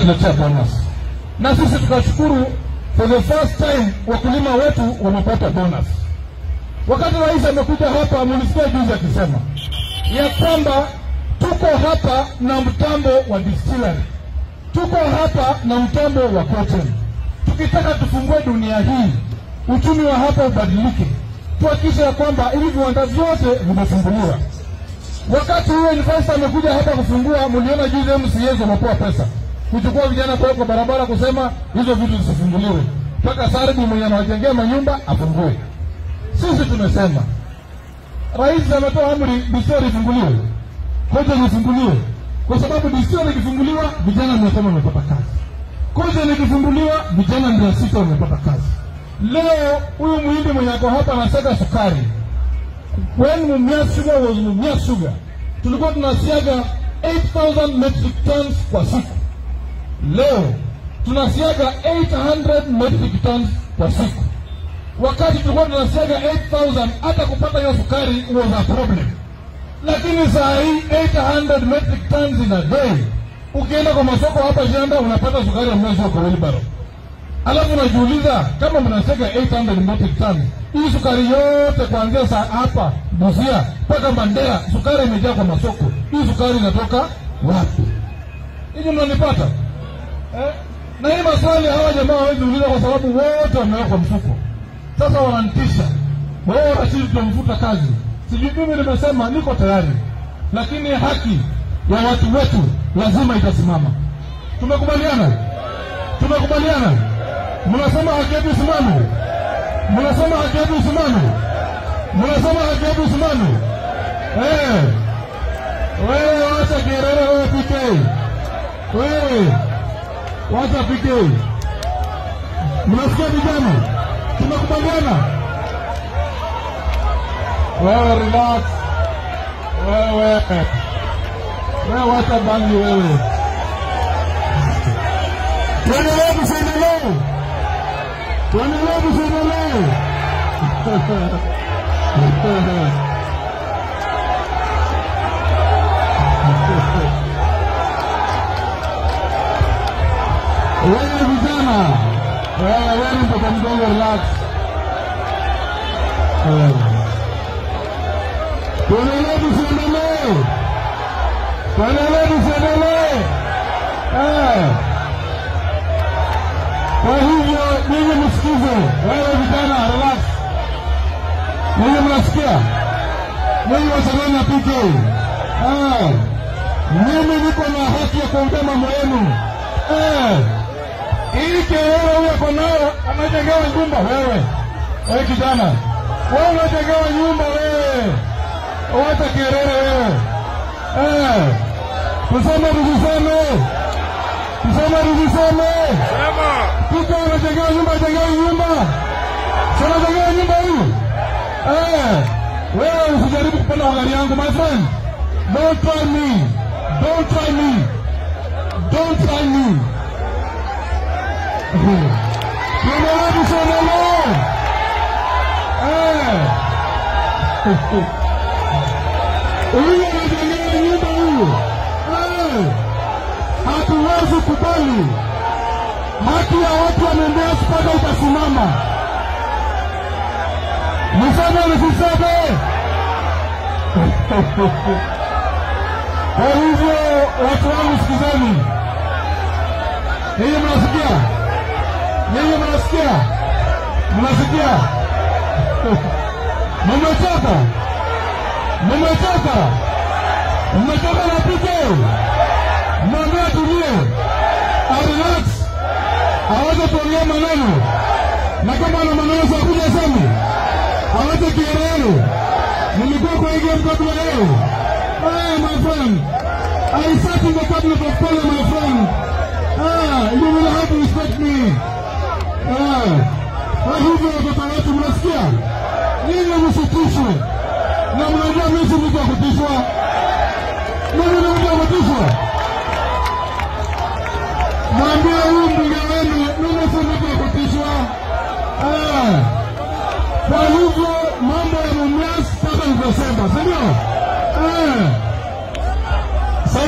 wametuletea bonus. Na sisi tukashukuru, for the first time wakulima wetu wamepata bonus. Wakati rais amekuja hapa, mlisikia juzi akisema ya kwamba tuko hapa na mtambo wa distillery, tuko hapa na mtambo wa cotton. Tukitaka tufungue dunia hii, uchumi wa hapa ubadilike, tuhakikishe ya kwamba hivi viwanda vyote vimefunguliwa. Wakati huo investor amekuja hapa kufungua, mliona juzi MCAs wamepewa pesa kuchukua vijana kwa barabara kusema hizo vitu zisifunguliwe, mpaka Sardi mwenye anawajengea manyumba afungue. Sisi tumesema rais ametoa amri distillery ifunguliwe, cotton ifunguliwe, kwa sababu distillery ikifunguliwa vijana 500 wamepata kazi, cotton ikifunguliwa vijana 600 wamepata kazi. Leo huyu muhindi mwenye ako hapa anasaka sukari, when Mumias Sugar was Mumias Sugar, tulikuwa tunasiaga 8,000 metric tons kwa siku. Leo tunasiaga 800 metric tons kwa siku. Wakati tulikuwa tunasiaga 8,000, hata kupata hiyo sukari was a problem. Lakini saa hii 800 metric tons in a day, ukienda kwa masoko hapa Janda unapata sukari ya mwezi kwa wheelbarrow. Alafu unajiuliza, kama mnasiaga 800 metric tons, hii sukari yote kuanzia saa hapa Busia mpaka Mandera, sukari imejaa kwa masoko. Hii sukari inatoka wapi? Hivi mnanipata? Na hii maswali hawa jamaa hawezi uliza, kwa sababu wote wamewekwa mfuko. Sasa wananitisha, wao Rashid tutamfuta kazi. Sijui, mimi nimesema niko tayari, lakini haki ya watu wetu lazima itasimama. Tumekubaliana? Tumekubaliana? Mnasema haki yetu isimame? Mnasema haki yetu isimame? Mnasema haki yetu isimame? Wewe wacha Kerere, wewe PK. Wewe wacha PK. Mnasikia vijana? Tumekubaliana? Wewe relax. Wewe wacha bangi wewe. Tuendelee tusiendelee. Tuendelee tusiendelee. Wewe vijana, wewe mtoto mdogo, relax. Tuendelee tusiendelee. Tuendelee tusiendelee. Kwa hivyo ninyi msikize, wewe vijana relax. Ninyi mnasikia? Ninyi wasanii na PK. Mimi niko na haki ya kuongea mambo yenu. Hii Kerere huyo kwa nao anajengewa nyumba wewe. Wewe kijana, wewe unajengewa nyumba wewe. Wacha Kerere wewe. Tuseme tuseme. Tuseme tuseme. Sema. Pika anajengewa nyumba, anajengewa nyumba. Sasa anajengewa nyumba hii. Wewe usijaribu kupanda gari yangu, my friend. Don't try me. Don't try me. Don't try me. Tuendelee tusiendelee. Huyu anajengewa nyumba huyu. Hatuwezi kubali. Haki ya watu wanaendea mpaka itasimama. Mseme nisiseme. Kwa hivyo watu wangu sikizeni. Ninyi mnasikia? Ninyi mnasikia? Mnasikia? Mmechoka? Mmechoka? Mmechoka na PK? Mwambie tulie. Relax. Awache kuongea maneno. Na kama ana maneno za kuja sema. Awache Kerere. Nilikuwa kwa hii game kabla leo. My friend. I sat in the cabinet of Kole, my friend. You will have to respect me. Kwa hivyo watoto wetu mnasikia? Ninyi msitishwe. Na mnajua mimi si mtu wa kutishwa.